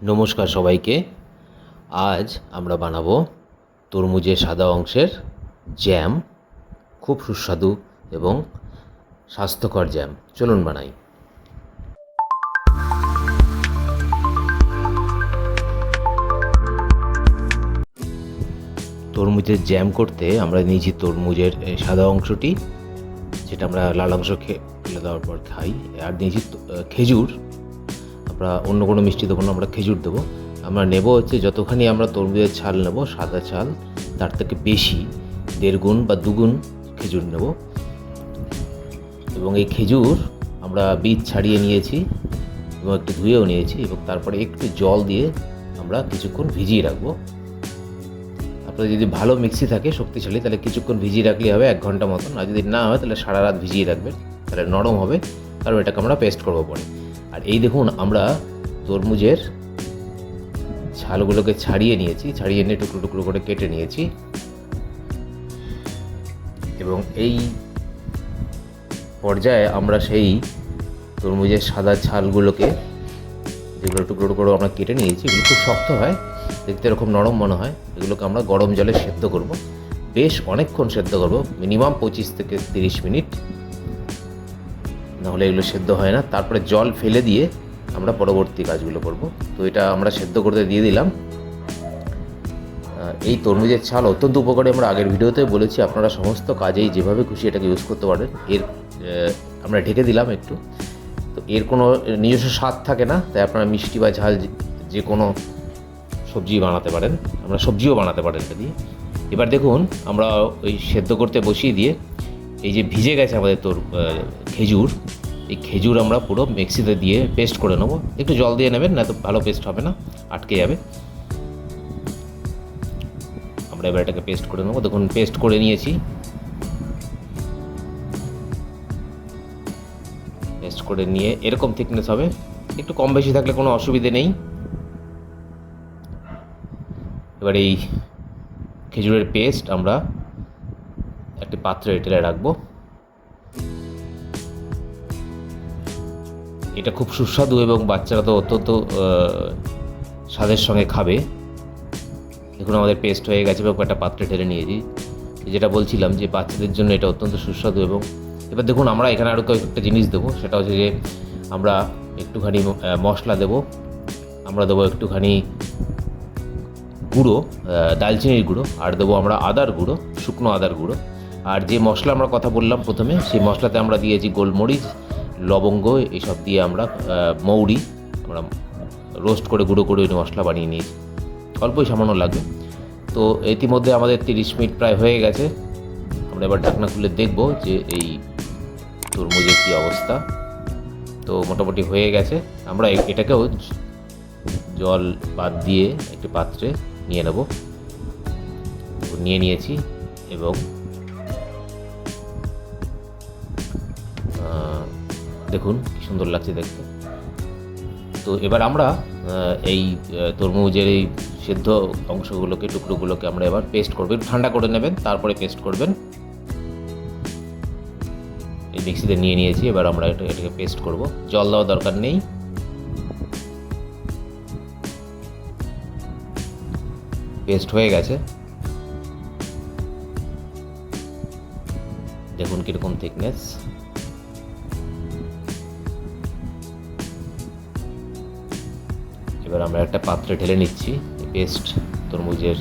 নমস্কার সবাইকে। আজ আমরা বানাবো তরমুজের সাদা অংশের জ্যাম। খুব সুস্বাদু এবং স্বাস্থ্যকর জ্যাম। চলুন বানাই। তরমুজের জ্যাম করতে আমরা নিয়েছি তরমুজের সাদা অংশটি, যেটা আমরা লাল অংশ ফেলে দেওয়ার পর খাই, আর নিয়েছি খেজুর। আমরা অন্য কোনো মিষ্টি দেবো না, আমরা খেজুর দেবো। আমরা নেব হচ্ছে যতখানি আমরা তরমুজের ছাল নেব, সাদা ছাল, তার থেকে বেশি 1.5 গুণ বা 2 গুণ খেজুর নেব। এবং এই খেজুর আমরা বীজ ছাড়িয়ে নিয়েছি এবং একটু ধুয়েও নিয়েছি, এবং তারপরে একটু জল দিয়ে আমরা কিছুক্ষণ ভিজিয়ে রাখবো। আপনাদের যদি ভালো মিক্সি থাকে শক্তিশালী, তাহলে কিছুক্ষণ ভিজিয়ে রাখলেই হবে, 1 ঘন্টা মতন। আর যদি না হয় তাহলে সারা রাত ভিজিয়ে রাখবেন, তাহলে নরম হবে। কারণ এটাকে আমরা পেস্ট করবো পরে। আর এই দেখুন, আমরা তরমুজের ছালগুলোকে ছাড়িয়ে নিয়েছি, ছাড়িয়ে নিয়ে টুকরো টুকরো করে কেটে নিয়েছি। এবং এই পর্যায়ে আমরা সেই তরমুজের সাদা ছালগুলোকে, যেগুলো টুকরো টুকরো আমরা কেটে নিয়েছি, এগুলো খুব শক্ত হয়, দেখতে এরকম নরম মনে হয়। এগুলোকে আমরা গরম জলে সেদ্ধ করব, বেশ অনেকক্ষণ সেদ্ধ করব, মিনিমাম 25 থেকে 30 মিনিট, নাহলে এগুলো সেদ্ধ হয় না। তারপরে জল ফেলে দিয়ে আমরা পরবর্তী কাজগুলো করব। তো এটা আমরা সেদ্ধ করতে দিয়ে দিলাম। এই তরমুজের ছাল অত্যন্ত উপকারী, আমরা আগের ভিডিওতে বলেছি। আপনারা সমস্ত কাজেই যেভাবে খুশি এটাকে ইউজ করতে পারেন। আমরা ঢেকে দিলাম একটু। তো এর কোনো নিজস্ব স্বাদ থাকে না, তাই আপনারা মিষ্টি বা ঝাল যে কোনো সবজি বানাতে পারেন, আমরা সবজিও বানাতে পারেন এটা দিয়ে। এবার দেখুন, আমরা ওই সেদ্ধ করতে বসিয়ে দিয়ে এই যে ভিজে গেছে আমাদের খেজুর, এই খেজুর আমরা পুরো মিক্সিতে দিয়ে পেস্ট করে নেবো। একটু জল দিয়ে নেবেন, না তো ভালো পেস্ট হবে না, আটকে যাবে। আমরা এবার এটাকে পেস্ট করে নেবো। দেখুন, পেস্ট করে নিয়েছি। পেস্ট করে নিয়ে এরকম থিকনেস হবে, একটু কম বেশি থাকলে কোনো অসুবিধে নেই। এবার এই খেজুরের পেস্ট আমরা একটি পাত্রে ঢেলে রাখবো। এটা খুব সুস্বাদু এবং বাচ্চারা তো অত্যন্ত স্বাদের সঙ্গে খাবে। দেখুন, আমাদের পেস্ট হয়ে গেছে এবং একটা পাত্রে ঢেলে নিয়েছি। যেটা বলছিলাম যে বাচ্চাদের জন্য এটা অত্যন্ত সুস্বাদু। এবং এবার দেখুন, আমরা এখানে আরও কয়েকটা জিনিস দেবো। সেটা হচ্ছে যে আমরা একটুখানি মশলা দেবো। আমরা দেবো একটুখানি গুঁড়ো, দালচিনির গুঁড়ো, আর দেবো আমরা আদার গুঁড়ো, শুকনো আদার গুঁড়ো। আর যে মশলা আমরা কথা বললাম প্রথমে, সেই মশলাতে আমরা দিয়েছি গোলমরিচ, লবঙ্গ, এসব দিয়ে আমরা মৌরি আমরা রোস্ট করে গুঁড়ো করে মশলা বানিয়ে নিয়েছি। অল্পই সামান্য লাগবে। তো ইতিমধ্যে আমাদের 30 মিনিট প্রায় হয়ে গেছে। আমরা এবার ঢাকনা খুলে দেখব যে এই তরমুজের কী অবস্থা। তো মোটামুটি হয়ে গেছে। আমরা এটাকেও জল বাদ দিয়ে একটি পাত্রে নিয়ে নেব। নিয়ে নিয়েছি এবং দেখুন কি সুন্দর লাগছে দেখতে। তো এবার আমরা এই তরমুজের এই সেদ্ধ অংশগুলোকে, টুকরোগুলোকে আমরা এবার পেস্ট করবো। একটু ঠান্ডা করে নেবেন, তারপরে পেস্ট করবেন। এই মিক্সিতে নিয়ে নিয়েছি, এবার আমরা এটাকে পেস্ট করব। জল দেওয়ার দরকার নেই। পেস্ট হয়ে গেছে, দেখুন কীরকম থিকনেস। এবার আমরা একটা পাত্রে ঢেলে নিচ্ছি পেস্ট, তরমুজের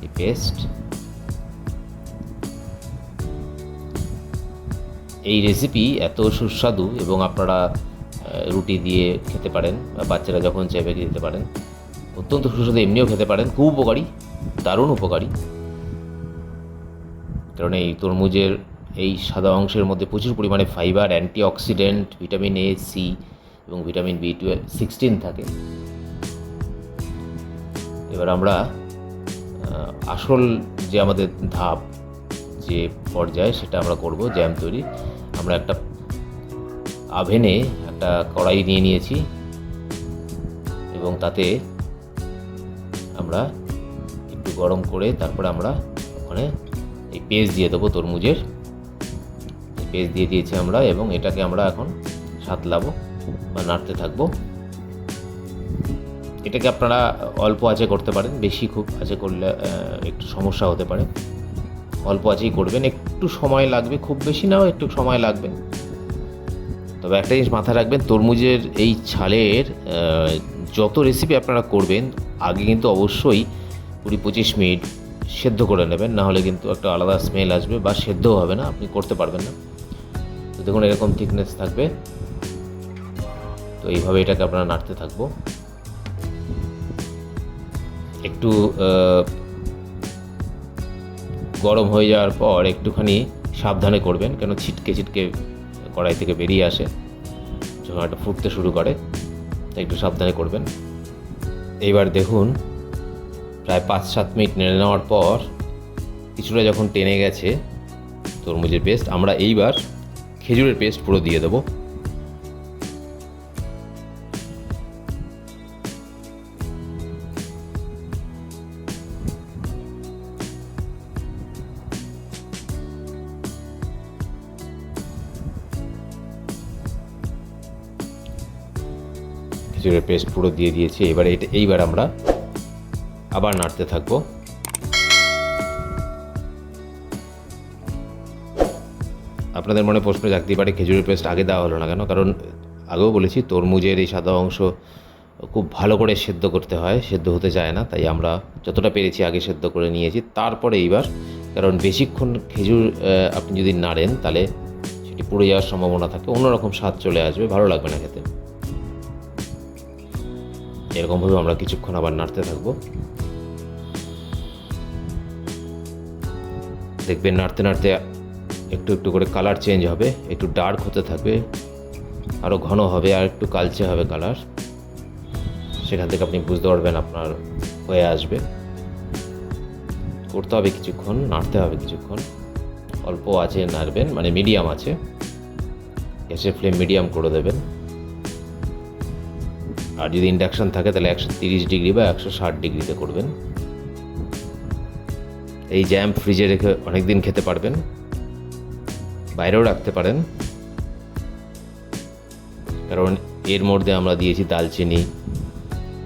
এই পেস্ট। এই রেসিপি এত সুস্বাদু এবং আপনারা রুটি দিয়ে খেতে পারেন, বা বাচ্চারা যখন চাইবে দিতে পারেন। অত্যন্ত সুস্বাদু, এমনিও খেতে পারেন। খুব উপকারী, দারুণ উপকারী। কারণ এই তরমুজের এই সাদা অংশের মধ্যে প্রচুর পরিমাণে fibre, antioxidant, vitamin A, C এবং ভিটামিন B16 থাকে। এবার আমরা আসল যে আমাদের ধাপ, যে পর্যায়ে, সেটা আমরা করব জ্যাম তৈরি। আমরা একটা আভেনে একটা কড়াই নিয়ে নিয়েছি এবং তাতে আমরা একটু গরম করে তারপরে আমরা ওখানে এই পেস্ট দিয়ে দেবো তরমুজের। পেস্ট দিয়ে দিয়েছি আমরা, এবং এটাকে আমরা এখন সাঁতলাবো বা নাড়তে থাকবো। এটাকে আপনারা অল্প আঁচে করতে পারেন, বেশি খুব আঁচে করলে একটু সমস্যা হতে পারে। অল্প আঁচেই করবেন, একটু সময় লাগবে, খুব বেশি নাও, একটু সময় লাগবে। তবে একটা জিনিস মাথায় রাখবেন, তরমুজের এই ছালের যত রেসিপি আপনারা করবেন আগে কিন্তু অবশ্যই 20-25 মিনিট সেদ্ধ করে নেবেন, নাহলে কিন্তু একটা আলাদা স্মেল আসবে বা সেদ্ধও হবে না, আপনি করতে পারবেন না। তো দেখুন এরকম থিকনেস থাকবে। তো এইভাবে এটাকে আপনারা নাড়তে থাকবো। একটু গরম হয়ে যাওয়ার পর একটুখানি সাবধানে করবেন, কেন ছিটকে ছিটকে কড়াই থেকে বেরিয়ে আসে যখন একটা ফুটতে শুরু করে, তাই একটু সাবধানে করবেন। এইবার দেখুন প্রায় 5-7 মিনিট নেড়ে নেওয়ার পর কিছুটা যখন টেনে গেছে তরমুজের পেস্ট, আমরা এইবার খেজুরের পেস্ট পুরো দিয়ে দেবো। খেজুরের পেস্ট পুরো দিয়ে দিয়েছি। এইবার আমরা আবার নাড়তে থাকবো। আপনাদের মনে প্রশ্ন জাগতেই পারে খেজুরের পেস্ট আগে দেওয়া হলো না কেন? কারণ আগেও বলেছি তরমুজের এই সাদা অংশ খুব ভালো করে সেদ্ধ করতে হয়, সেদ্ধ হতে চায় না, তাই আমরা যতটা পেরেছি আগে সেদ্ধ করে নিয়েছি। তারপরে এইবার, কারণ বেশিক্ষণ খেজুর আপনি যদি নাড়েন তাহলে সেটি পুড়ে যাওয়ার সম্ভাবনা থাকে, অন্যরকম স্বাদ চলে আসবে, ভালো লাগবে না খেতে। এরকমভাবে আমরা কিছুক্ষণ আবার নাড়তে থাকবো। দেখবেন নাড়তে নাড়তে একটু একটু করে কালার চেঞ্জ হবে, একটু ডার্ক হতে থাকবে, আরও ঘন হবে, আর একটু কালচে হবে কালার। সেখান থেকে আপনি বুঝতে পারবেন আপনার হয়ে আসবে। করতে হবে কিছুক্ষণ, নাড়তে হবে কিছুক্ষণ, অল্প আঁচে নাড়বেন, মানে মিডিয়াম আছে, গ্যাসের ফ্লেম মিডিয়াম করে দেবেন। আর যদি ইন্ডাকশান থাকে তাহলে 130 ডিগ্রি বা 160 ডিগ্রিতে করবেন। এই জ্যাম ফ্রিজে রেখে অনেক দিন খেতে পারবেন, বাইরেও রাখতে পারেন, কারণ এর মধ্যে আমরা দিয়েছি দালচিনি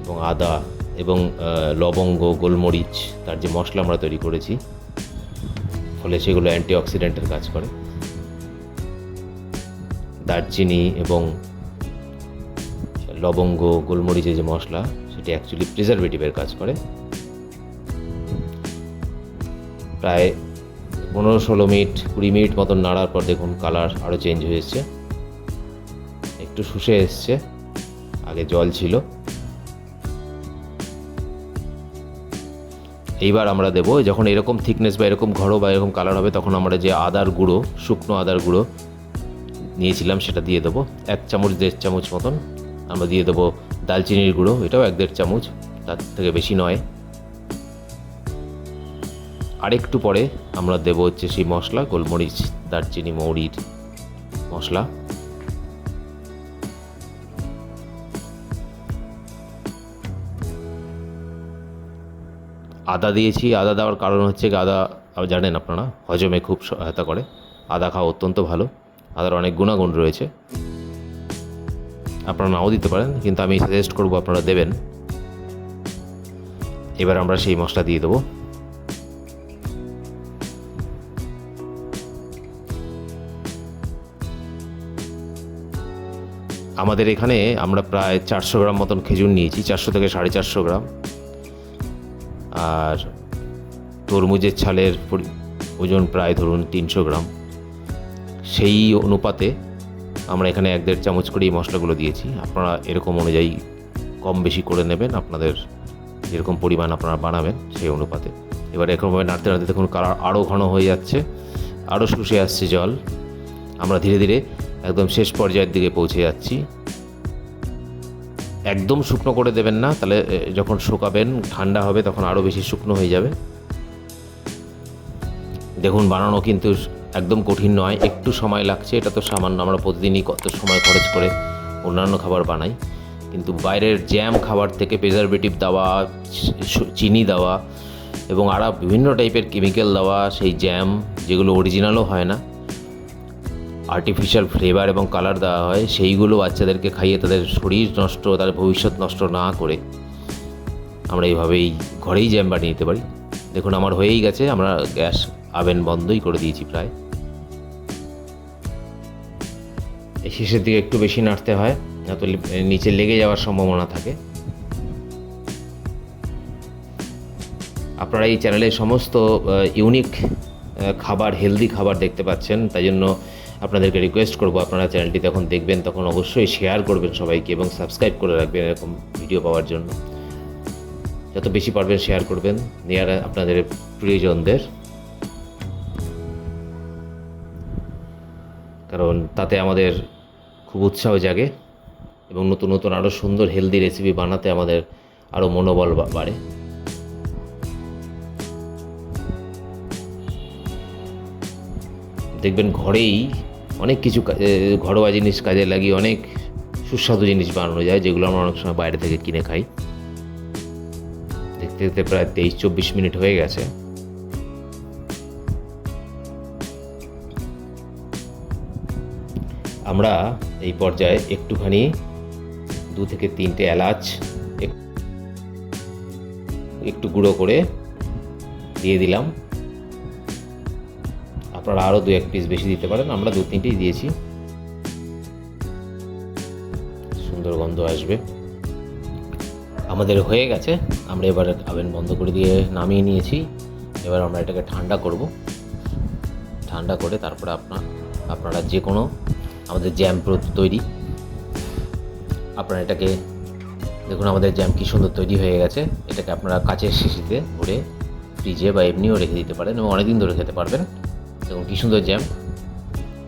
এবং আদা এবং লবঙ্গ, গোলমরিচ, তার যে মশলা আমরা তৈরি করেছি, ফলে সেগুলো অ্যান্টিঅক্সিডেন্টের কাজ করে। দারচিনি এবং লবঙ্গ, গোলমরিচের যে মশলা, সেটি অ্যাকচুয়ালি প্রিজারভেটিভের কাজ করে। প্রায় 15-16 মিনিট 20 মিনিট মতন নাড়ার পর দেখুন কালার আরও চেঞ্জ হয়েছে, একটু শুষে এসছে, আগে জল ছিল। এইবার আমরা দেবো, যখন এরকম থিকনেস বা এরকম ঘন বা এরকম কালার হবে, তখন আমরা যে আদার গুঁড়ো, শুকনো আদার গুঁড়ো নিয়েছিলাম সেটা দিয়ে দেবো। 1 চামচ 1.5 চামচ মতন আমরা দিয়ে দেবো। দালচিনির গুঁড়ো, এটাও 1-1.5 চামচ, তার থেকে বেশি নয়। আরেকটু পরে আমরা দেবো হচ্ছে সেই মশলা, গোলমরিচ, দারচিনি, মৌরির মশলা। আদা দিয়েছি। আদা দেওয়ার কারণ হচ্ছে আদা জানেন আপনারা হজমে খুব সহায়তা করে, আদা খাওয়া অত্যন্ত ভালো, আদার অনেক গুণাগুণ রয়েছে। আপনারা নাও দিতে পারেন, কিন্তু আমি সাজেস্ট করবো আপনারা দেবেন। এবার আমরা সেই মশলা দিয়ে দেবো। আমাদের এখানে আমরা প্রায় 400 গ্রাম মতন খেজুর নিয়েছি, 400 থেকে 450 গ্রাম। আর তরমুজের ছালের ওজন প্রায় ধরুন 300 গ্রাম। সেই অনুপাতে আমরা এখানে 1-1.5 চামচ করে এই মশলাগুলো দিয়েছি। আপনারা এরকম অনুযায়ী কম বেশি করে নেবেন, আপনাদের যেরকম পরিমাণ আপনারা বানাবেন সেই অনুপাতে। এবার এরকমভাবে নাড়তে নাড়তে দেখুন কালার আরও ঘন হয়ে যাচ্ছে, আরও শুষে আসছে জল। আমরা ধীরে ধীরে একদম শেষ পর্যায়ের দিকে পৌঁছে যাচ্ছি। একদম শুকনো করে দেবেন না, তাহলে যখন শুকাবেন ঠান্ডা হবে তখন আরও বেশি শুকনো হয়ে যাবে। দেখুন বানানো কিন্তু একদম কঠিন নয়, একটু সময় লাগছে। এটা তো সামান্য, আমরা প্রতিদিনই কত সময় খরচ করে অন্যান্য খাবার বানাই, কিন্তু বাইরের জ্যাম খাবার থেকে প্রিজারভেটিভ দেওয়া, চিনি দেওয়া এবং আরও বিভিন্ন টাইপের কেমিক্যাল দেওয়া সেই জ্যাম, যেগুলো অরিজিনালও হয় না, আর্টিফিশিয়াল ফ্লেভার এবং কালার দেওয়া হয়, সেইগুলো বাচ্চাদেরকে খাইয়ে তাদের শরীর নষ্ট, তাদের ভবিষ্যৎ নষ্ট না করে আমরা এইভাবেই ঘরেই জ্যাম বানিয়ে নিতে পারি। দেখুন আমার হয়েই গেছে, আমরা গ্যাস আভেন বন্ধই করে দিয়েছি প্রায়। এই শেষের দিকে একটু বেশি নাড়তে হয়, না তো নিচে লেগে যাওয়ার সম্ভাবনা থাকে। আপনারা এই চ্যানেলে সমস্ত ইউনিক খাবার, হেলদি খাবার দেখতে পাচ্ছেন, তাই জন্য আপনাদেরকে রিকোয়েস্ট করব, আপনারা চ্যানেলটি যখন দেখবেন তখন অবশ্যই শেয়ার করবেন সবাইকে এবং সাবস্ক্রাইব করে রাখবেন এরকম ভিডিও পাওয়ার জন্য। যত বেশি পারবেন শেয়ার করবেন নিয়ার আপনাদের প্রিয়জনদের, কারণ তাতে আমাদের খুব উৎসাহ জাগে এবং নতুন নতুন আরও সুন্দর হেলদি রেসিপি বানাতে আমাদের আরও মনোবল বাড়ে। দেখবেন ঘরেই অনেক কিছু ঘরোয়া জিনিস কাজে লাগিয়ে অনেক সুস্বাদু জিনিস বানানো যায়, যেগুলো আমরা অনেক সময় বাইরে থেকে কিনে খাই। দেখতে দেখতে প্রায় 23-24 মিনিট হয়ে গেছে। আমরা এই পর্যায়ে একটুখানি 2 থেকে 3টে এলাচ একটু গুঁড়ো করে দিয়ে দিলাম। আপনারা আরও 2-1 পিস বেশি দিতে পারেন, আমরা 2-3টেই দিয়েছি, সুন্দর গন্ধ আসবে। আমাদের হয়ে গেছে, আমরা এবার আভেন বন্ধ করে দিয়ে নামিয়ে নিয়েছি। এবার আমরা এটাকে ঠান্ডা করব। ঠান্ডা করে তারপরে আপনারা যে কোনো, আমাদের জ্যাম তৈরি, আপনারা এটাকে দেখুন, আমাদের জ্যাম কী সুন্দর তৈরি হয়ে গেছে। এটাকে আপনারা কাচের শিশিতে ভরে ফ্রিজে বা এমনিও রেখে দিতে পারেন এবং অনেকদিন ধরে খেতে পারবেন। দেখুন কী সুন্দর জ্যাম,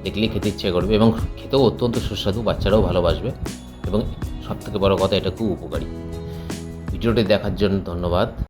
দেখলেই খেতে ইচ্ছে করবে এবং খেতেও অত্যন্ত সুস্বাদু, বাচ্চারাও ভালোবাসবে এবং সবথেকে বড় কথা, এটা খুব উপকারী। ভিডিওটি দেখার জন্য ধন্যবাদ।